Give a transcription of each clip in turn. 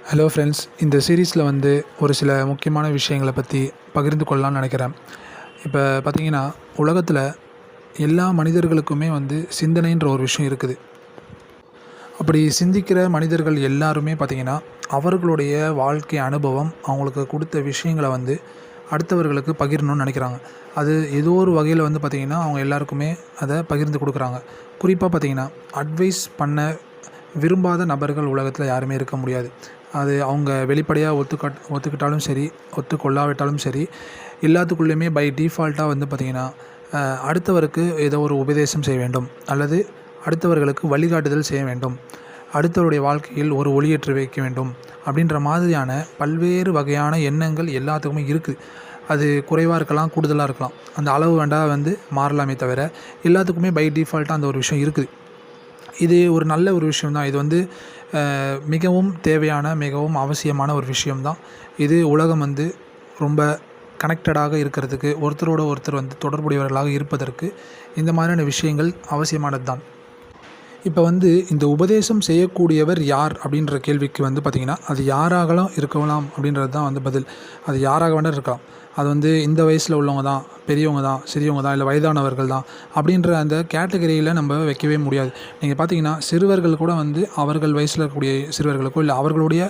Hello friends, இந்த சீரீஸில் ஒரு சில முக்கியமான விஷயங்களை பற்றி பகிர்ந்து கொள்ளலாம்னு நினைக்கிறேன். இப்போ பார்த்திங்கன்னா, உலகத்தில் எல்லா மனிதர்களுக்குமே சிந்தனைன்ற ஒரு விஷயம் இருக்குது. அப்படி சிந்திக்கிற மனிதர்கள் எல்லாருமே பார்த்திங்கன்னா, அவர்களுடைய வாழ்க்கை அனுபவம் அவங்களுக்கு கொடுத்த விஷயங்களை அடுத்தவர்களுக்கு பகிரணும்னு நினைக்கிறாங்க. அது ஏதோ ஒரு வகையில் பார்த்திங்கன்னா, அவங்க எல்லாருக்குமே அதை பகிர்ந்து கொடுக்குறாங்க. குறிப்பாக பார்த்திங்கன்னா, அட்வைஸ் பண்ண விரும்பாத நபர்கள் உலகத்தில் யாருமே இருக்க முடியாது. அது அவங்க வெளிப்படையாக ஒத்துக்கிட்டாலும் சரி, ஒத்துக்கொள்ளாவிட்டாலும் சரி, எல்லாத்துக்குள்ளேயுமே பை டிஃபால்ட்டாக பார்த்திங்கன்னா, அடுத்தவருக்கு ஏதோ ஒரு உபதேசம் செய்ய வேண்டும், அல்லது அடுத்தவர்களுக்கு வழிகாட்டுதல் செய்ய வேண்டும், அடுத்தவருடைய வாழ்க்கையில் ஒரு ஒளியேற்றி வைக்க வேண்டும் அப்படின்ற மாதிரியான பல்வேறு வகையான எண்ணங்கள் எல்லாத்துக்குமே இருக்குது. அது குறைவாக இருக்கலாம், கூடுதலாக இருக்கலாம். அந்த அளவு மாறலாமே தவிர எல்லாத்துக்குமே பை டிஃபால்ட்டாக அந்த ஒரு விஷயம் இருக்குது. இது ஒரு நல்ல ஒரு விஷயம் தான். இது மிகவும் தேவையான, மிகவும் அவசியமான ஒரு விஷயம்தான். இது உலகம் ரொம்ப கனெக்டடாக இருக்கிறதுக்கு, ஒருத்தரோட ஒருத்தர் தொடர்புடையவர்களாக இருப்பதற்கு இந்த மாதிரியான விஷயங்கள் அவசியமானது தான். இப்போ இந்த உபதேசம் செய்யக்கூடியவர் யார் அப்படின்ற கேள்விக்கு பார்த்திங்கன்னா, அது யாராகலாம் இருக்கலாம் அப்படின்றது தான் பதில். அது யாராக வேண்டாம் இருக்கலாம். அது இந்த வயசில் உள்ளவங்க தான், பெரியவங்க தான், சிறியவங்க தான், இல்லை வயதானவர்கள் தான் அப்படின்ற அந்த கேட்டகரியில் நம்ம வைக்கவே முடியாது. நீங்கள் பார்த்தீங்கன்னா, சிறுவர்கள் கூட அவர்கள் வயசில் இருக்கக்கூடிய சிறுவர்களுக்கோ, இல்லை அவர்களுடைய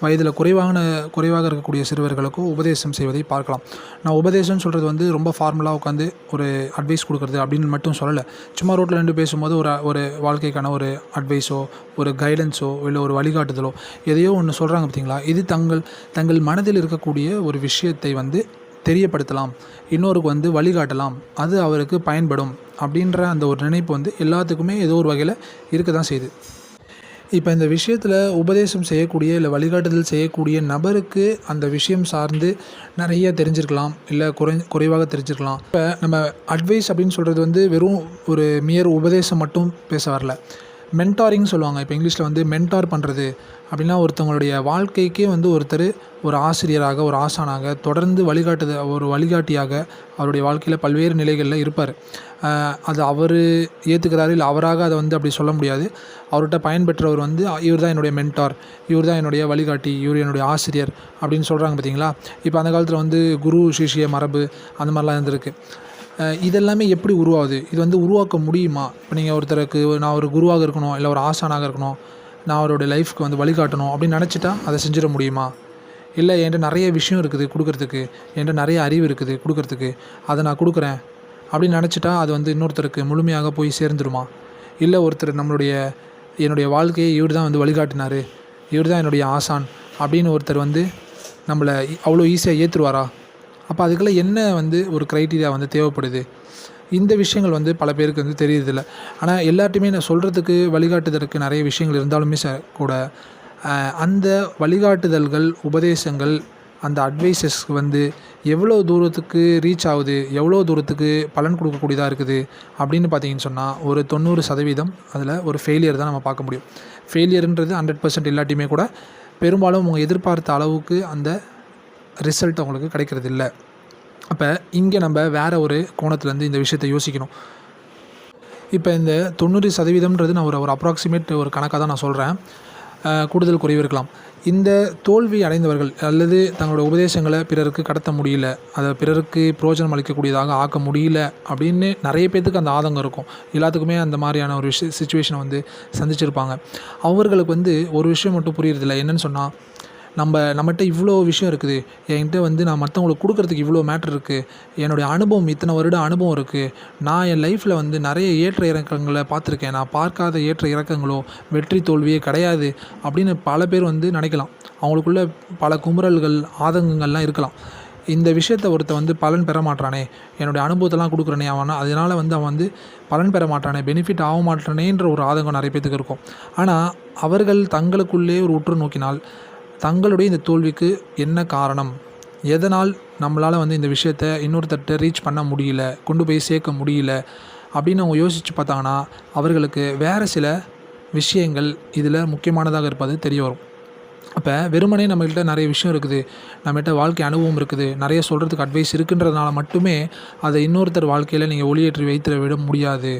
வயதில் குறைவாக இருக்கக்கூடிய சிறுவர்களுக்கோ உபதேசம் செய்வதை பார்க்கலாம். நான் உபதேசம்னு சொல்கிறது ரொம்ப ஃபார்முலாக உட்காந்து ஒரு அட்வைஸ் கொடுக்குறது அப்படின்னு மட்டும் சொல்லலை. சும்மா ரோட்டில் நின்று பேசும்போது ஒரு வாழ்க்கைக்கான ஒரு அட்வைஸோ, ஒரு கைடன்ஸோ, இல்லை ஒரு வழிகாட்டுதலோ எதையோ ஒன்று சொல்கிறாங்க பார்த்தீங்களா. இது தங்கள் மனதில் இருக்கக்கூடிய ஒரு விஷயத்தை தெரியப்படுத்தலாம், இன்னொருக்கு வழிகாட்டலாம், அது அவருக்கு பயன்படும் அப்படின்ற அந்த ஒரு நினைப்பு எல்லாத்துக்குமே ஏதோ ஒரு வகையில் இருக்க தான் செய்யுது. இப்போ இந்த விஷயத்தில் உபதேசம் செய்யக்கூடிய, இல்லை வழிகாட்டுதல் செய்யக்கூடிய நபருக்கு அந்த விஷயம் சார்ந்து நிறைய தெரிஞ்சிருக்கலாம், இல்லை குறைவாக தெரிஞ்சிருக்கலாம். இப்போ நம்ம அட்வைஸ் அப்படின்னு சொல்கிறது வெறும் ஒரு உபதேசம் மட்டும் பேச வரல. மென்டாரிங் சொல்லுவாங்க. இப்போ இங்கிலீஷில் மென்டார் பண்ணுறது அப்படின்னா, ஒருத்தவங்களுடைய வாழ்க்கைக்கே ஒருத்தர் ஒரு ஆசிரியராக, ஒரு ஆசானாக, தொடர்ந்து ஒரு வழிகாட்டியாக அவருடைய வாழ்க்கையில் பல்வேறு நிலைகளில் இருப்பார். அது அவர் ஏற்றுக்கிறாரு, இல்லை அவராக அதை அப்படி சொல்ல முடியாது. அவர்கிட்ட பயன்பெற்றவர் இவர் தான் என்னுடைய மென்டார், இவர் தான் என்னுடைய வழிகாட்டி, இவர் என்னுடைய ஆசிரியர் அப்படின்னு சொல்கிறாங்க பார்த்தீங்களா. இப்போ அந்த காலத்தில் குரு சிஷ்ய மரபு அந்த மாதிரிலாம் இருந்திருக்கு. இதெல்லாமே எப்படி உருவாகுது? இது உருவாக்க முடியுமா? இப்போ நீங்கள் ஒருத்தருக்கு நான் ஒரு குருவாக இருக்கணும், இல்லை ஒரு ஆசானாக இருக்கணும், நான் அவருடைய லைஃப்க்கு வழிகாட்டணும் அப்படின்னு நினச்சிட்டா அதை செஞ்சிட முடியுமா? இல்லை என்கிட்ட நிறைய விஷயம் இருக்குது கொடுக்கறதுக்கு, என்கிட்ட நிறைய அறிவு இருக்குது கொடுக்கறதுக்கு, அதை நான் கொடுக்குறேன் அப்படின்னு நினச்சிட்டா அது இன்னொருத்தருக்கு முழுமையாக போய் சேர்ந்துருமா? இல்லை ஒருத்தர் என்னுடைய வாழ்க்கையை இவர் தான் வழிகாட்டினார், இவர் தான் என்னுடைய ஆசான் அப்படின்னு ஒருத்தர் நம்மளை அவ்வளோ ஈஸியாக ஏற்றுருவாரா? அப்போ அதுக்கெல்லாம் என்ன ஒரு க்ரைட்டீரியா தேவைப்படுது? இந்த விஷயங்கள் பல பேருக்கு தெரியுறதில்ல. ஆனால் எல்லார்ட்டையுமே நான் சொல்கிறதுக்கு, வழிகாட்டுதலுக்கு நிறைய விஷயங்கள் இருந்தாலுமே கூட அந்த வழிகாட்டுதல்கள், உபதேசங்கள், அந்த அட்வைசஸ்க்கு எவ்வளோ தூரத்துக்கு ரீச் ஆகுது, எவ்வளோ தூரத்துக்கு பலன் கொடுக்கக்கூடியதாக இருக்குது அப்படின்னு பார்த்தீங்கன்னு சொன்னால், ஒரு 90% அதில் ஒரு ஃபெயிலியர் தான் நம்ம பார்க்க முடியும். ஃபெயிலியர்ன்றது 100% இல்லாட்டியுமே கூட பெரும்பாலும் அவங்க எதிர்பார்த்த அளவுக்கு அந்த ரிசல்ட் அவங்களுக்கு கிடைக்கிறது இல்லை. அப்போ இங்கே நம்ம வேறு ஒரு கோணத்துலேருந்து இந்த விஷயத்தை யோசிக்கணும். இப்போ இந்த 90%ன்றது நான் ஒரு அப்ராக்சிமேட் ஒரு கணக்காக தான் நான் சொல்கிறேன். கூடுதல் குறைவு இருக்கலாம். இந்த தோல்வி அடைந்தவர்கள், அல்லது தங்களோட உபதேசங்களை பிறருக்கு கடத்த முடியல, அதை பிறருக்கு பிரயோஜனம் அளிக்கக்கூடியதாக ஆக்க முடியல அப்படின்னு நிறைய பேர்த்துக்கு அந்த ஆதங்கம் இருக்கும். எல்லாத்துக்குமே அந்த மாதிரியான ஒரு சிச்சுவேஷனை சந்திச்சிருப்பாங்க. அவர்களுக்கு ஒரு விஷயம் மட்டும் புரியுறதில்ல. என்னென்னு சொன்னால், நம்மகிட்ட இவ்வளோ விஷயம் இருக்குது, என்கிட்ட நான் மற்றவங்களுக்கு கொடுக்குறதுக்கு இவ்வளோ மேட்ரு இருக்குது, என்னுடைய அனுபவம், இத்தனை வருட அனுபவம் இருக்குது, நான் என் லைஃப்பில் நிறைய ஏற்ற இறக்கங்களை பார்த்துருக்கேன், நான் பார்க்காத ஏற்ற இறக்கங்களோ வெற்றி தோல்வியே கிடையாது அப்படின்னு பல பேர் நினைக்கலாம். அவங்களுக்குள்ள பல குமுறல்கள், ஆதங்கங்கள்லாம் இருக்கலாம். இந்த விஷயத்தை ஒருத்தன் பலன் பெற மாட்டானே, என்னுடைய அனுபவத்தெல்லாம் கொடுக்குறனே அவன், அதனால் அவன் பலன் பெற மாட்டானே, பெனிஃபிட் ஆக மாட்டானேன்ற ஒரு ஆதங்கம் நிறைய பேத்துக்கு இருக்கும். ஆனால் அவர்கள் தங்களுக்குள்ளே ஒரு உற்று நோக்கினால், தங்களுடைய இந்த தோல்விக்கு என்ன காரணம், எதனால் நம்மளால் இந்த விஷயத்தை இன்னொருத்தட்ட ரீச் பண்ண முடியல, கொண்டு போய் சேர்க்க முடியல அப்படின்னு அவங்க யோசித்து பார்த்தாங்கன்னா, அவர்களுக்கு வேறு சில விஷயங்கள் இதில் முக்கியமானதாக இருப்பது தெரிய வரும். அப்போ வெறுமனே நம்மகிட்ட நிறைய விஷயம் இருக்குது, நம்மகிட்ட வாழ்க்கை அனுபவம் இருக்குது, நிறைய சொல்கிறதுக்கு அட்வைஸ் இருக்குன்றதுனால மட்டுமே அதை இன்னொருத்தர் வாழ்க்கையில் நீங்கள் ஒளியேற்றி வைத்திட விட முடியாது.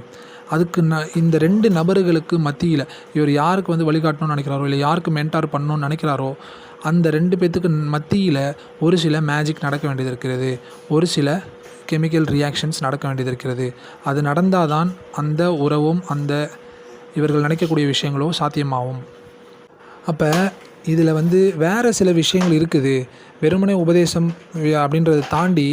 அதுக்கு இந்த 2 நபர்களுக்கு மத்தியில் இவர் யாருக்கு வந்து வழிகாட்டணும்னு நினைக்கிறாரோ, இல்லை யாருக்கு மென்டார் பண்ணணும்னு நினைக்கிறாரோ, அந்த 2 பேத்துக்கு மத்தியில் ஒரு சில மேஜிக் நடக்க வேண்டியது இருக்கிறது. ஒரு சில கெமிக்கல் ரியாக்ஷன்ஸ் நடக்க வேண்டியது இருக்கிறது. அது நடந்தால் தான் அந்த உறவும் அந்த இவர்கள் நினைக்கக்கூடிய விஷயங்களோ சாத்தியமாகும். அப்போ இதில் வந்து வேறு சில விஷயங்கள் இருக்குது. வெறுமனே உபதேசம் அப்படின்றத தாண்டி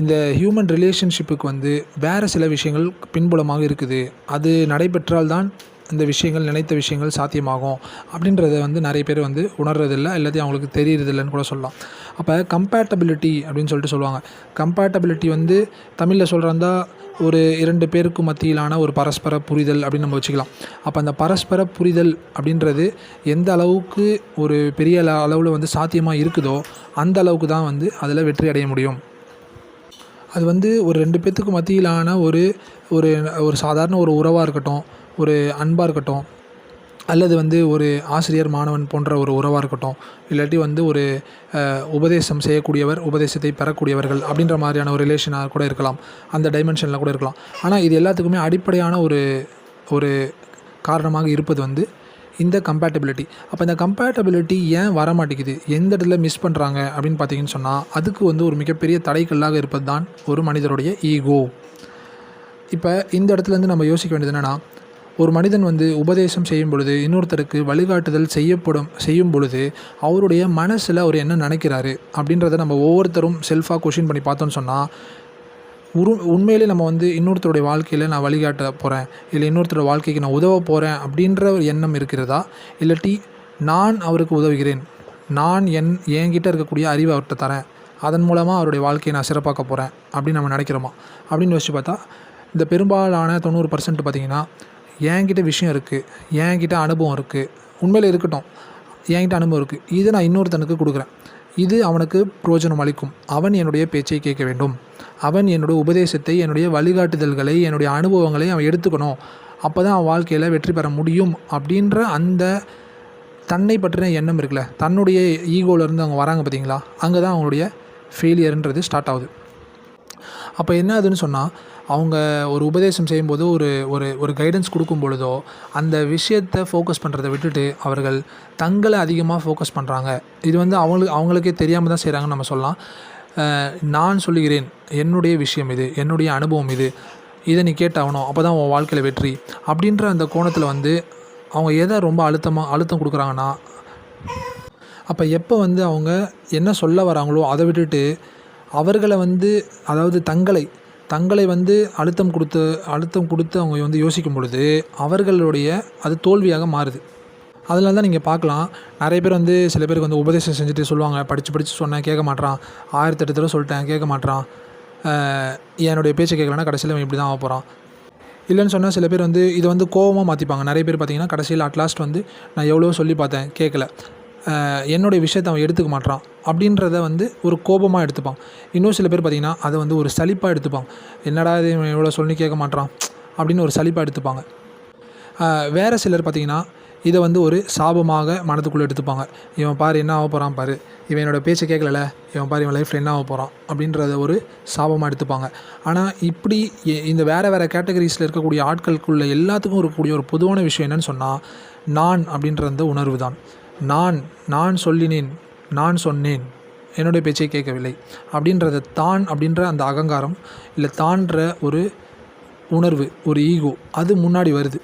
இந்த ஹியூமன் ரிலேஷன்ஷிப்புக்கு வந்து வேறு சில விஷயங்கள் பின்புலமாக இருக்குது. அது நடைபெற்றால் தான் இந்த விஷயங்கள், நினைத்த விஷயங்கள் சாத்தியமாகும் அப்படின்றத வந்து நிறைய பேர் வந்து உணர்றதில்லை, எல்லாத்தையும் அவங்களுக்கு தெரியறதில்லைன்னு கூட சொல்லலாம். அப்போ கம்பேட்டபிலிட்டி அப்படின்னு சொல்லிட்டு சொல்லுவாங்க. கம்பேட்டபிலிட்டி வந்து தமிழில் சொல்கிறதா ஒரு 2 பேருக்கு மத்தியிலான ஒரு பரஸ்பர புரிதல் அப்படின்னு நம்ம வச்சுக்கலாம். அப்போ அந்த பரஸ்பர புரிதல் அப்படின்றது எந்த அளவுக்கு ஒரு பெரிய அளவில் வந்து சாத்தியமாக இருக்குதோ அந்த அளவுக்கு தான் வந்து அதில் வெற்றி அடைய முடியும். அது வந்து ஒரு 2 பேத்துக்கு மத்தியிலான ஒரு ஒரு ஒரு சாதாரண ஒரு உறவாக இருக்கட்டும், ஒரு அன்பாக இருக்கட்டும், அல்லது வந்து ஒரு ஆசிரியர் மாணவன் போன்ற ஒரு உறவாக இருக்கட்டும், இல்லாட்டி வந்து ஒரு உபதேசம் செய்யக்கூடியவர், உபதேசத்தை பெறக்கூடியவர்கள் அப்படின்ற மாதிரியான ஒரு ரிலேஷனாக கூட இருக்கலாம். அந்த டைமென்ஷனில் கூட இருக்கலாம். ஆனால் இது எல்லாத்துக்குமே அடிப்படையான ஒரு காரணமாக இருப்பது வந்து இந்த கம்பேட்டபிலிட்டி. அப்போ இந்த கம்பேட்டபிலிட்டி ஏன் வரமாட்டேங்குது, எந்த இடத்துல மிஸ் பண்ணுறாங்க அப்படின்னு பார்த்தீங்கன்னு சொன்னால், அதுக்கு வந்து ஒரு மிகப்பெரிய தடைக்கல்லாக இருப்பது தான் ஒரு மனிதருடைய ஈகோ. இப்போ இந்த இடத்துலேருந்து நம்ம யோசிக்க வேண்டியது என்னென்னா, ஒரு மனிதன் வந்து உபதேசம் செய்யும் பொழுது, இன்னொருத்தருக்கு வழிகாட்டுதல் செய்யும் பொழுது அவருடைய மனசில் அவர் என்ன நினைக்கிறாரு அப்படின்றத நம்ம ஒவ்வொருத்தரும் செல்ஃபாக கொஷின் பண்ணி பார்த்தோன்னு சொன்னால், உண்மையிலே நம்ம வந்து இன்னொருத்தருடைய வாழ்க்கையில் நான் வழிகாட்ட போகிறேன், இல்லை இன்னொருத்தரோட வாழ்க்கைக்கு நான் உதவ போகிறேன் அப்படின்ற ஒரு எண்ணம் இருக்கிறதா, இல்லாட்டி நான் அவருக்கு உதவுகிறேன், நான் என்கிட்ட இருக்கக்கூடிய அறிவை அவர்கிட்ட தரேன், அதன் மூலமாக அவருடைய வாழ்க்கையை நான் சிறப்பாக்க போகிறேன் அப்படின்னு நம்ம நினைக்கிறோமா அப்படின்னு வச்சு பார்த்தா, இந்த பெரும்பாலான 90% பார்த்திங்கன்னா, என்கிட்ட விஷயம் இருக்குது, என்கிட்ட அனுபவம் இருக்குது, உண்மையில் இருக்கட்டும், என்கிட்ட அனுபவம் இருக்குது, இதை நான் இன்னொருத்தனுக்கு கொடுக்குறேன், இது அவனுக்கு பிரயோஜனம் அளிக்கும், அவன் என்னுடைய பேச்சை கேட்க வேண்டும், அவன் என்னுடைய உபதேசத்தை, என்னுடைய வழிகாட்டுதல்களை, என்னுடைய அனுபவங்களை அவன் எடுத்துக்கணும், அப்போ தான் அவன் வாழ்க்கையில் வெற்றி பெற முடியும் அப்படின்ற அந்த தன்னை பற்றின எண்ணம் இருக்குல்ல, தன்னுடைய ஈகோலேருந்து அவங்க வராங்க பார்த்திங்களா, அங்கே தான் அவங்களுடைய ஃபெயிலியர்ன்றது ஸ்டார்ட் ஆகுது. அப்போ என்ன ஆகுதுன்னு சொன்னால், அவங்க ஒரு உபதேசம் செய்யும்போது ஒரு கைடன்ஸ் கொடுக்கும் பொழுதோ அந்த விஷயத்தை ஃபோக்கஸ் பண்ணுறதை விட்டுட்டு அவர்கள் தங்களை அதிகமாக ஃபோக்கஸ் பண்ணுறாங்க. இது வந்து அவங்களுக்கே தெரியாமல் தான் செய்கிறாங்கன்னு நம்ம சொல்லலாம். நான் சொல்லுகிறேன், என்னுடைய விஷயம் இது, என்னுடைய அனுபவம் இது, இதை நீ கேட்டாகணும், அப்போ தான் உன் வாழ்க்கையில் வெற்றி அப்படின்ற அந்த கோணத்தில் வந்து அவங்க எதை ரொம்ப அழுத்தம் கொடுக்குறாங்கன்னா, அப்போ எப்போ வந்து அவங்க என்ன சொல்ல வராங்களோ அதை விட்டுட்டு அவர்களை வந்து, அதாவது தங்களை வந்து அழுத்தம் கொடுத்து அவங்க வந்து யோசிக்கும் பொழுது அவர்களுடைய அது தோல்வியாக மாறுது. அதனால தான் நீங்கள் பார்க்கலாம், நிறைய பேர் வந்து சில பேருக்கு வந்து உபதேசம் செஞ்சுட்டு சொல்லுவாங்க, படித்து சொன்னேன் கேட்க மாட்றான், 1008 தடவை சொல்லிட்டேன் கேட்க மாட்றான், என்னுடைய பேச்சை கேட்கலன்னா கடைசியில் அவன் இப்படி தான் ஆக போகிறான். இல்லைன்னு சொன்னால் சில பேர் வந்து இதை வந்து கோபமாக மாற்றிப்பாங்க. நிறைய பேர் பார்த்திங்கன்னா கடைசியில் அட்லாஸ்ட் வந்து நான் எவ்வளோ சொல்லி பார்த்தேன் கேட்கல, என்னுடைய விஷயத்தை அவன் எடுத்துக்க மாட்டான் அப்படின்றத வந்து ஒரு கோபமாக எடுத்துப்பான். இன்னும் சில பேர் பார்த்திங்கன்னா அதை வந்து ஒரு சலிப்பாக எடுத்துப்பாங்க. என்னடா இது இவன் எவ்வளோ சொல்லி கேட்க மாட்டான் அப்படின்னு ஒரு சலிப்பாக எடுத்துப்பாங்க. வேறு சிலர் பார்த்திங்கன்னா இதை வந்து ஒரு சாபமாக மனதுக்குள்ளே எடுத்துப்பாங்க. இவன் பாரு என்ன ஆக போகிறான் பாரு, இவன் என்னோடய பேச்சை கேட்கல, இவன் பாரு இவன் லைஃப்பில் என்ன ஆக போகிறான் அப்படின்றத ஒரு சாபமாக எடுத்துப்பாங்க. ஆனால் இப்படி இந்த வேறு கேட்டகரிஸில் இருக்கக்கூடிய ஆட்களுக்குள்ள எல்லாத்துக்கும் இருக்கக்கூடிய ஒரு பொதுவான விஷயம் என்னென்னு சொன்னால், நான் அப்படின்ற அந்த உணர்வு தான். நான் சொல்லினேன், நான் சொன்னேன், என்னுடைய பேச்சை கேட்கவில்லை அப்படின்றத தான் அப்படின்ற அந்த அகங்காரம், இல்லை தான்ற ஒரு உணர்வு, ஒரு ஈகோ, அது முன்னாடி வருது.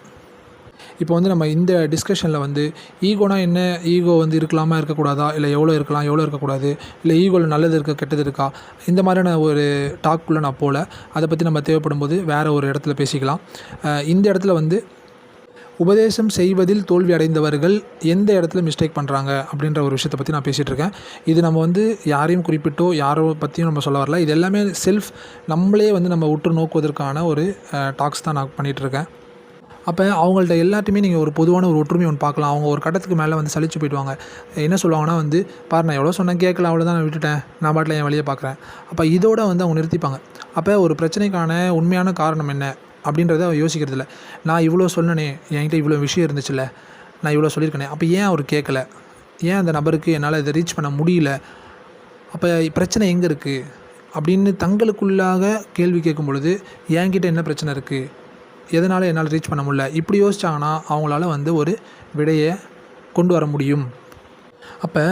இப்போ வந்து நம்ம இந்த டிஸ்கஷனில் வந்து ஈகோனா என்ன, ஈகோ வந்து இருக்கலாமா இருக்கக்கூடாதா, இல்லை எவ்வளோ இருக்கலாம் எவ்வளோ இருக்கக்கூடாது, இல்லை ஈகோவில் நல்லது இருக்கா கெட்டது இருக்கா, இந்த மாதிரியான ஒரு டாக்குள்ளே நான் போகல. அதை பற்றி நம்ம தேவைப்படும் போது வேறு ஒரு இடத்துல பேசிக்கலாம். இந்த இடத்துல வந்து உபதேசம் செய்வதில் தோல்வி அடைந்தவர்கள் எந்த இடத்துல மிஸ்டேக் பண்ணுறாங்க அப்படின்ற ஒரு விஷயத்தை பற்றி நான் பேசிகிட்டு இருக்கேன். இது நம்ம வந்து யாரையும் குறிப்பிட்டோ யாரோ பற்றியும் நம்ம சொல்ல வரல. இது எல்லாமே நம்மளே வந்து நம்ம உற்று நோக்குவதற்கான ஒரு டாக்ஸ் தான் நான் பண்ணிகிட்ருக்கேன். அப்போ அவங்கள்ட்ட எல்லாத்தையுமே நீங்கள் ஒரு பொதுவான ஒரு ஒற்றுமை ஒன்று பார்க்கலாம். அவங்க ஒரு கட்டத்துக்கு மேலே வந்து சலிச்சு போயிடுவாங்க. என்ன சொல்லுவாங்கன்னா வந்து, பாரு நான் எவ்வளோ சொன்னேன் கேட்கல, அவ்வளோதான், நான் விட்டுட்டேன், நான் பாட்டில் என் வழியை பார்க்குறேன். அப்போ இதோட வந்து அவங்க நிறுத்திப்பாங்க. அப்போ ஒரு பிரச்சனைக்கான உண்மையான காரணம் என்ன அப்படின்றத யோசிக்கிறது இல்லை. நான் இவ்வளோ சொன்னனே, என்கிட்ட இவ்வளோ விஷயம் இருந்துச்சுல்ல, நான் இவ்வளோ சொல்லியிருக்கேனே, அப்போ ஏன் அவர் கேட்கல, ஏன் அந்த நபருக்கு என்னால் இதை ரீச் பண்ண முடியல, அப்போ பிரச்சனை எங்கே இருக்குது அப்படின்னு தங்களுக்குள்ளாக கேள்வி கேட்கும் பொழுது, என்கிட்ட என்ன பிரச்சனை இருக்குது, எதனால் என்னால் ரீச் பண்ண முடியல, இப்படி யோசிச்சாங்கன்னா அவங்களால வந்து ஒரு விடையை கொண்டு வர முடியும். அப்போ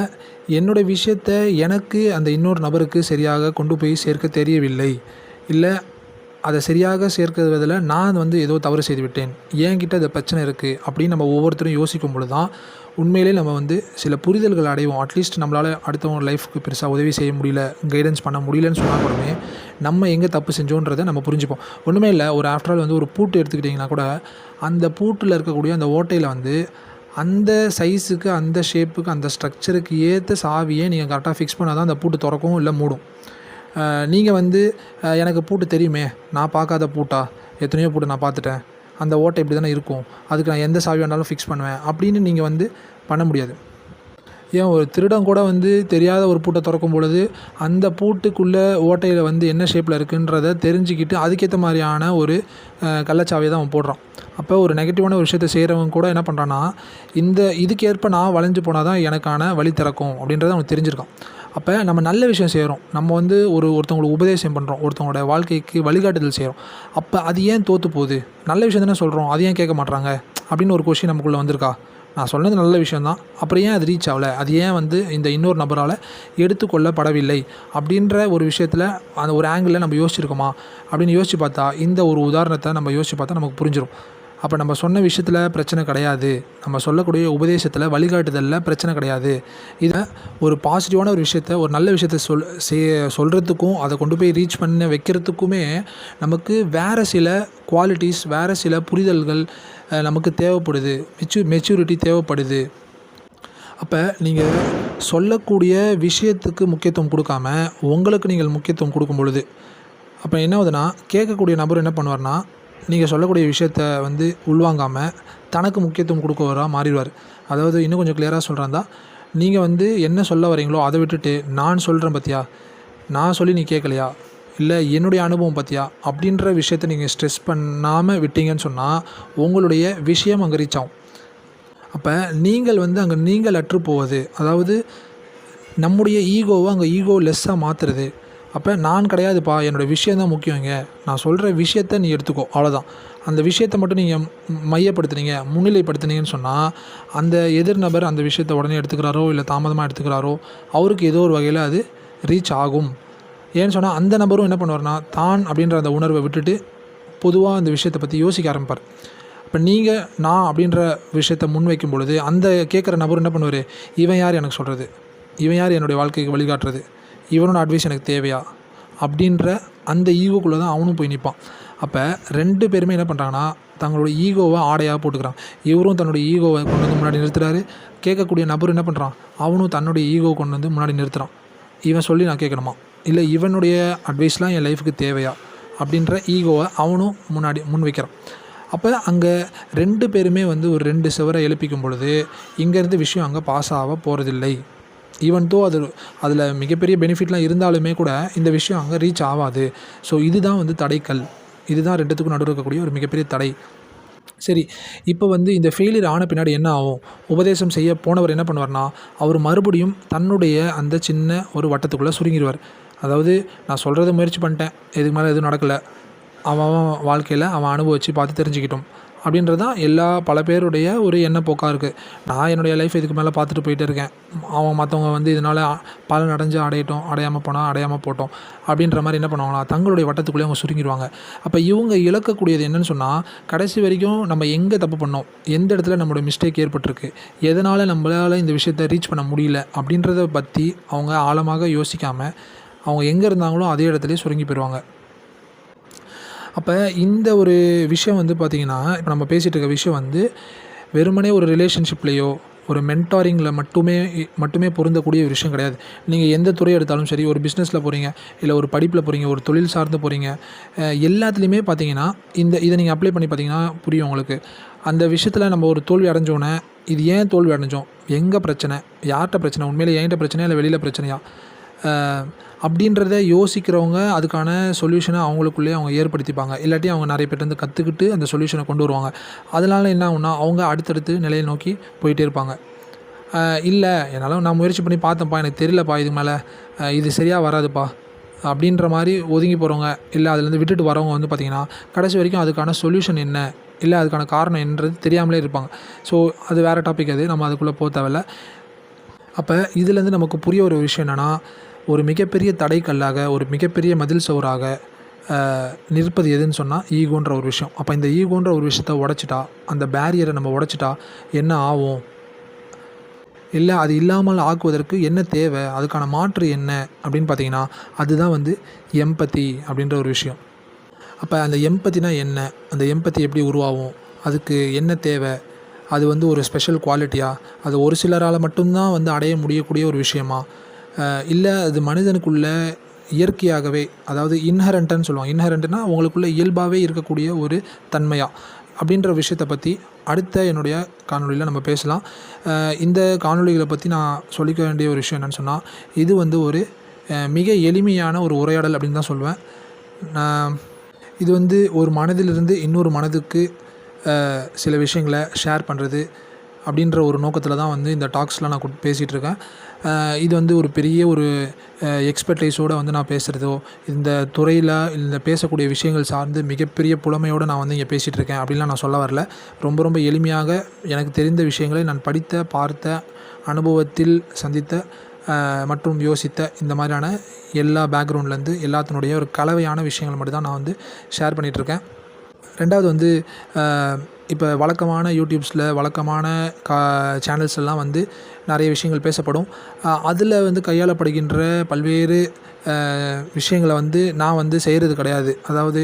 என்னுடைய விஷயத்த எனக்கு அந்த இன்னொரு நபருக்கு சரியாக கொண்டு போய் சேர்க்க தெரியவில்லை, இல்லை அதை சரியாக சேர்க்கிறதில் நான் வந்து ஏதோ தவறு செய்து விட்டேன், என்கிட்ட இந்த பிரச்சனை இருக்குது அப்படின்னு நம்ம ஒவ்வொருத்தரும் யோசிக்கும் பொழுது தான் உண்மையிலே நம்ம வந்து சில புரிதல்கள் அடைவோம். அட்லீஸ்ட் நம்மளால் அடுத்தவங்க லைஃப்க்கு பெருசாக உதவி செய்ய முடியல, கைடன்ஸ் பண்ண முடியலன்னு சொன்னால் கூடமே நம்ம எங்கே தப்பு செஞ்சோன்றதை நம்ம புரிஞ்சுப்போம். ஒன்றுமே இல்லை, ஒரு ஆஃப்டர் ஆல் வந்து ஒரு பூட்டு எடுத்துக்கிட்டிங்கன்னா கூட அந்த பூட்டில் இருக்கக்கூடிய அந்த ஓட்டையில் வந்து அந்த சைஸுக்கு, அந்த ஷேப்புக்கு, அந்த ஸ்ட்ரக்சருக்கு ஏற்ற சாவியை நீங்கள் கரெக்டாக ஃபிக்ஸ் பண்ணால் தான் அந்த பூட்டு திறக்கும் இல்லை மூடும். நீங்கள் வந்து எனக்கு பூட்டு தெரியுமே, நான் பார்க்காத பூட்டா, எத்தனையோ பூட்டு நான் பார்த்துட்டேன், அந்த ஓட்டை இப்படி தானே இருக்கும், அதுக்கு நான் எந்த சாவி வேணாலும் ஃபிக்ஸ் பண்ணுவேன் அப்படின்னு நீங்கள் வந்து பண்ண முடியாது. ஏன் ஒரு திருடன் கூட வந்து தெரியாத ஒரு பூட்டை திறக்கும் பொழுது அந்த பூட்டுக்குள்ளே ஓட்டையில் வந்து என்ன ஷேப்பில் இருக்குன்றதை தெரிஞ்சுக்கிட்டு அதுக்கேற்ற மாதிரியான ஒரு கள்ளச்சாவியை தான் அவன் போடுறான். அப்போ ஒரு நெகட்டிவான ஒரு விஷயத்தை செய்கிறவங்க கூட என்ன பண்ணுறான்னா, இதுக்கேற்ப நான் வளைஞ்சு போனால் தான் எனக்கான வழி திறக்கும் அப்படின்றத அவனுக்கு தெரிஞ்சிருக்கான். அப்போ நம்ம நல்ல விஷயம் செய்கிறோம், நம்ம வந்து ஒருத்தவங்களுக்கு உபதேசம் பண்ணுறோம், ஒருத்தவங்களோட வாழ்க்கைக்கு வழிகாட்டுதல் செய்கிறோம், அப்போ அது ஏன் தோற்று போகுது? நல்ல விஷயம் தானே சொல்கிறோம், அது ஏன் கேட்க மாட்றாங்க அப்படின்னு ஒரு கொஸ்டின் நமக்குள்ளே வந்திருக்கா? நான் சொன்னது நல்ல விஷயந்தான், அப்புறம் ஏன் அது ரீச் ஆகலை, அது ஏன் வந்து இந்த இன்னொரு நபரால் எடுத்துக்கொள்ளப்படவில்லை அப்படின்ற ஒரு விஷயத்தில் அந்த ஒரு ஆங்கிளில் நம்ம யோசிச்சிருக்கோமா அப்படின்னு யோசித்து பார்த்தா, இந்த ஒரு உதாரணத்தை நம்ம யோசித்து பார்த்தா நமக்கு புரிஞ்சிடும். அப்போ நம்ம சொன்ன விஷயத்தில் பிரச்சனை கிடையாது, நம்ம சொல்லக்கூடிய உபதேசத்தில் வழிகாட்டுதலில் பிரச்சனை கிடையாது. இதை ஒரு பாசிட்டிவான ஒரு விஷயத்த, ஒரு நல்ல விஷயத்த சொல்கிறதுக்கும் அதை கொண்டு போய் ரீச் பண்ண வைக்கிறதுக்குமே நமக்கு வேறு சில குவாலிட்டிஸ், வேறு சில புரிதல்கள் நமக்கு தேவைப்படுது, மெச்சூரிட்டி தேவைப்படுது. அப்போ நீங்கள் சொல்லக்கூடிய விஷயத்துக்கு முக்கியத்துவம் கொடுக்காம உங்களுக்கு நீங்கள் முக்கியத்துவம் கொடுக்கும் பொழுது அப்போ என்ன ஆகுதுன்னா, கேட்கக்கூடிய நபர் என்ன பண்ணுவார்னா, நீங்கள் சொல்லக்கூடிய விஷயத்த வந்து உள்வாங்காமல் தனக்கு முக்கியத்துவம் கொடுக்கவராக மாறிடுவார். அதாவது இன்னும் கொஞ்சம் கிளியராக சொல்கிறாந்தா, நீங்கள் வந்து என்ன சொல்ல வரீங்களோ அதை விட்டுட்டு நான் சொல்கிறேன் பார்த்தியா, நான் சொல்லி நீ கேட்கலையா, இல்லை என்னுடைய அனுபவம் பார்த்தியா அப்படின்ற விஷயத்த நீங்கள் ஸ்ட்ரெஸ் பண்ணாமல் விட்டீங்கன்னு சொன்னால் உங்களுடைய விஷயம் அங்கே ரீச் ஆகும். அப்போ நீங்கள் வந்து அங்கே நீங்கள் அற்று போவது, அதாவது நம்முடைய ஈகோவை அங்கே ஈகோ லெஸ்ஸாக மாற்றுறது. அப்போ நான் கிடையாதுப்பா, என்னோடய விஷயந்தான் முக்கியங்க, நான் சொல்கிற விஷயத்த நீ எடுத்துக்கோ, அவ்வளோதான். அந்த விஷயத்தை மட்டும் நீங்கள் மையப்படுத்துனீங்க, முன்னிலைப்படுத்துனீங்கன்னு சொன்னால் அந்த எதிர்நபர் அந்த விஷயத்தை உடனே எடுத்துக்கிறாரோ இல்லை தாமதமாக எடுத்துக்கிறாரோ அவருக்கு ஏதோ ஒரு வகையில் அது ரீச் ஆகும். ஏன்னு சொன்னால் அந்த நபரும் என்ன பண்ணுவார்னா, தான் அப்படின்ற அந்த உணர்வை விட்டுட்டு பொதுவாக அந்த விஷயத்தை பற்றி யோசிக்க ஆரம்பிப்பார். இப்போ நீங்கள் நான் அப்படின்ற விஷயத்தை முன்வைக்கும் பொழுது அந்த கேட்குற நபர் என்ன பண்ணுவார், இவன் யார் எனக்கு சொல்கிறது, இவன் யார் என்னுடைய வாழ்க்கைக்கு வழிகாட்டுறது, இவனோட அட்வைஸ் எனக்கு தேவையா அப்படின்ற அந்த ஈகோக்குள்ளே தான் அவனும் போய் நிற்பான். அப்போ 2 பேருமே என்ன பண்ணுறாங்கன்னா, தங்களோட ஈகோவை ஆடையாக போட்டுக்கிறான். இவரும் தன்னுடைய ஈகோவை கொண்டு வந்து முன்னாடி நிறுத்துறாரு, கேட்கக்கூடிய நபர் என்ன பண்ணுறான், அவனும் தன்னுடைய ஈகோவை கொண்டு வந்து முன்னாடி நிறுத்துகிறான். இவன் சொல்லி நான் கேட்கணுமா, இல்லை இவனுடைய அட்வைஸ்லாம் என் லைஃபுக்கு தேவையா அப்படின்ற ஈகோவை அவனும் முன் வைக்கிறான். அப்போ அங்கே 2 பேருமே வந்து ஒரு 2 சுவரை எழுப்பிக்கும் பொழுது இங்கேருந்து விஷயம் அங்கே பாஸ் ஆக போகிறதில்லை. ஈவன் தோ அதில் மிகப்பெரிய பெனிஃபிட்லாம் இருந்தாலுமே கூட இந்த விஷயம் அங்கே ரீச் ஆகாது. ஸோ இதுதான் வந்து தடைக்கல், இதுதான் 2த்துக்கும் நடுவில் இருக்கக்கூடிய ஒரு மிகப்பெரிய தடை. சரி, இப்போ வந்து இந்த ஃபெயிலியர் ஆன பின்னாடி என்ன ஆகும், உபதேசம் செய்ய போனவர் என்ன பண்ணுவார்னா, அவர் மறுபடியும் தன்னுடைய அந்த சின்ன ஒரு வட்டத்துக்குள்ளே சுருங்கிடுவார். அதாவது நான் சொல்கிறத முயற்சி பண்ணிட்டேன், இதுக்கு மேலே எதுவும் நடக்கலை, அவன் வாழ்க்கையில் அவன் அனுபவித்து பார்த்து தெரிஞ்சுக்கிட்டோம் அப்படின்றது தான் பல பேருடைய ஒரு எண்ணப்போக்காக இருக்குது. நான் என்னுடைய லைஃப் இதுக்கு மேலே பார்த்துட்டு போயிட்டே இருக்கேன், அவன் மற்றவங்க வந்து இதனால் பலன் அடைஞ்சு அடையாமல் போனால் அடையாமல் போட்டோம் அப்படின்ற மாதிரி என்ன பண்ணுவாங்களா, தங்களுடைய வட்டத்துக்குள்ளே அவங்க சுருங்கிடுவாங்க. அப்போ இவங்க இழக்கக்கூடியது என்னென்னு சொன்னால், கடைசி வரைக்கும் நம்ம எங்கே தப்பு பண்ணோம், எந்த இடத்துல நம்மளோட மிஸ்டேக் ஏற்பட்டிருக்கு, எதனால் நம்மளால் இந்த விஷயத்தை ரீச் பண்ண முடியல அப்படின்றத பற்றி அவங்க ஆழமாக யோசிக்காமல் அவங்க எங்கே இருந்தாங்களோ அதே இடத்துலையே சுருங்கி போயிடுவாங்க. அப்போ இந்த ஒரு விஷயம் வந்து பார்த்திங்கன்னா, இப்போ நம்ம பேசிகிட்டு இருக்க விஷயம் வந்து வெறுமனே ஒரு ரிலேஷன்ஷிப்லேயோ ஒரு மென்டாரிங்கில் மட்டுமே பொருந்தக்கூடிய ஒரு விஷயம் கிடையாது. நீங்கள் எந்த துறை எடுத்தாலும் சரி, ஒரு பிஸ்னஸில் போகிறீங்க, இல்லை ஒரு படிப்பில் போகிறீங்க, ஒரு தொழில் சார்ந்து போகிறீங்க, எல்லாத்துலேயுமே பார்த்தீங்கன்னா இதை நீங்கள் அப்ளை பண்ணி பார்த்தீங்கன்னா புரியும் உங்களுக்கு. அந்த விஷயத்தில் நம்ம ஒரு தோல்வி அடைஞ்சோன்னே, இது ஏன் தோல்வி அடைஞ்சோம், எங்கே பிரச்சனை, யார்கிட்ட பிரச்சனை, உண்மையிலே என்கிட்ட பிரச்சனையா இல்லை வெளியில் பிரச்சனையா அப்படின்றத யோசிக்கிறவங்க அதுக்கான சொல்யூஷனை அவங்களுக்குள்ளேயே அவங்க ஏற்படுத்திப்பாங்க. இல்லாட்டி அவங்க நிறைய பேர்ட்டு கற்றுக்கிட்டு அந்த சொல்யூஷனை கொண்டு வருவாங்க. அதனால் என்ன ஆகும்னா, அவங்க அடுத்தடுத்து நிலையை நோக்கி போயிட்டே இருப்பாங்க. இல்லை என்னால் நான் முயற்சி பண்ணி பார்த்தேன்ப்பா, எனக்கு தெரியலப்பா, இதுக்கு மேலே இது சரியாக வராதுப்பா, அப்படின்ற மாதிரி ஒதுங்கி போகிறவங்க, இல்லை அதுலேருந்து விட்டுட்டு வரவங்க வந்து பார்த்திங்கன்னா, கடைசி வரைக்கும் அதுக்கான சொல்யூஷன் என்ன, இல்லை அதுக்கான காரணம் என்னன்றது தெரியாமலே இருப்பாங்க. ஸோ அது வேறு டாபிக், அது நம்ம அதுக்குள்ளே போக தேவையில்ல. அப்போ இதுலேருந்து நமக்கு புரிய ஒரு விஷயம் என்னென்னா, ஒரு மிகப்பெரிய தடைக்கல்லாக, ஒரு மிகப்பெரிய மதில் சுவராக நிற்பது எதுன்னு சொன்னால் ஈகோன்ற ஒரு விஷயம். அப்போ இந்த ஈகோன்ற ஒரு விஷயத்த உடைச்சிட்டா, அந்த பேரியரை நம்ம உடைச்சிட்டா என்ன ஆகும்? இல்லை அது இல்லாமல் ஆக்குவதற்கு என்ன தேவை? அதுக்கான மாற்று என்ன அப்படின்னு பார்த்தீங்கன்னா, அதுதான் வந்து எம்பத்தி அப்படின்ற ஒரு விஷயம். அப்போ அந்த எம்பத்தினா என்ன? அந்த எம்பத்தி எப்படி உருவாகும்? அதுக்கு என்ன தேவை? அது வந்து ஒரு ஸ்பெஷல் குவாலிட்டியா? அது ஒரு சிலரால் மட்டும்தான் வந்து அடைய முடியக்கூடிய ஒரு விஷயமா? இல்லை அது மனிதனுக்குள்ள இயற்கையாகவே, அதாவது இன்ஹெரண்ட்டுன்னு சொல்லுவாங்க. இன்ஹெரண்ட்னா உங்களுக்குள்ள இயல்பாகவே இருக்கக்கூடிய ஒரு தன்மையா? அப்படின்ற விஷயத்தை பற்றி அடுத்த என்னுடைய காணொளியில் நம்ம பேசலாம். இந்த காணொளிகளை பற்றி நான் சொல்லிக்க வேண்டிய ஒரு விஷயம் என்னென்னு சொன்னால், இது வந்து ஒரு மிக எளிமையான ஒரு உரையாடல் அப்படின்னு தான் சொல்லுவேன். இது வந்து ஒரு மனதிலிருந்து இன்னொரு மனதுக்கு சில விஷயங்களை ஷேர் பண்ணுறது அப்படின்ற ஒரு நோக்கத்தில் தான் வந்து இந்த டாக்ஸ்லாம் நான் பேசிகிட்டு இருக்கேன். இது வந்து ஒரு பெரிய ஒரு எக்ஸ்பர்டைஸோடு வந்து நான் பேசுகிறதோ, இந்த துறையில் இந்த பேசக்கூடிய விஷயங்கள் சார்ந்து மிகப்பெரிய புலமையோடு நான் வந்து இங்கே பேசிகிட்டு இருக்கேன் அப்படின்லாம் நான் சொல்ல வரல. ரொம்ப ரொம்ப எளிமையாக எனக்கு தெரிந்த விஷயங்களை நான் படித்த, பார்த்த, அனுபவத்தில் சந்தித்த மற்றும் யோசித்த இந்த மாதிரியான எல்லா பேக்ரவுண்ட்லேருந்து எல்லாத்தினுடைய ஒரு கலவையான விஷயங்கள் மட்டும் தான் நான் வந்து ஷேர் பண்ணிகிட்ருக்கேன். ரெண்டாவது வந்து இப்போ வழக்கமான யூடியூப்ஸில் வழக்கமான சேனல்ஸ்லாம் வந்து நிறைய விஷயங்கள் பேசப்படும். அதில் வந்து கையாளப்படுகின்ற பல்வேறு விஷயங்களை வந்து நான் வந்து செய்கிறது கிடையாது. அதாவது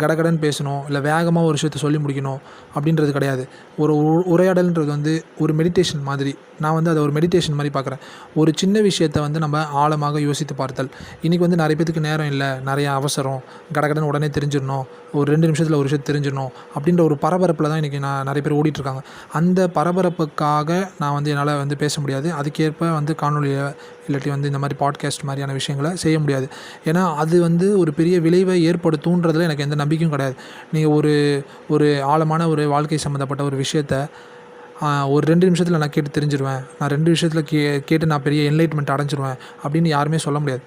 கடகடன்னு பேசணும், இல்லை வேகமாக ஒரு விஷயத்த சொல்லி முடிக்கணும் அப்படின்றது கிடையாது. ஒரு உரையாடல்ன்றது வந்து ஒரு மெடிடேஷன் மாதிரி. நான் வந்து அதை ஒரு மெடிடேஷன் மாதிரி பார்க்குறேன். ஒரு சின்ன விஷயத்தை வந்து நம்ம ஆழமாக யோசித்து பார்த்தல். இன்றைக்கி வந்து நிறைய பேத்துக்கு நேரம் இல்லை, நிறைய அவசரம், கடகடன்னு உடனே தெரிஞ்சிடணும், ஒரு 2 நிமிஷத்தில் ஒரு விஷயம் தெரிஞ்சிடணும் அப்படின்ற ஒரு பரபரப்பில் தான் இன்றைக்கி நிறைய பேர் ஓடிட்டுருக்காங்க. அந்த பரபரப்புக்காக நான் வந்து என்னால் வந்து பேச முடியாது. அதுக்கேற்ப வந்து காணொலியை இல்லாட்டி வந்து இந்த மாதிரி பாட்காஸ்ட் மாதிரியான விஷயங்களை செய்ய முடியாது. ஏன்னா அது வந்து ஒரு பெரிய விளைவை ஏற்படுத்துன்றதில் எனக்கு எந்த நம்பிக்கையும் கிடையாது. நீங்கள் ஒரு ஆழமான ஒரு வாழ்க்கை சம்மந்தப்பட்ட ஒரு விஷயத்த ஒரு 2 நிமிஷத்தில் நான் கேட்டு தெரிஞ்சிருவேன், நான் 2 விஷயத்தில் கேட்டு நான் பெரிய என்லைட்மெண்ட் அடைஞ்சிருவேன் அப்படின்னு யாருமே சொல்ல முடியாது.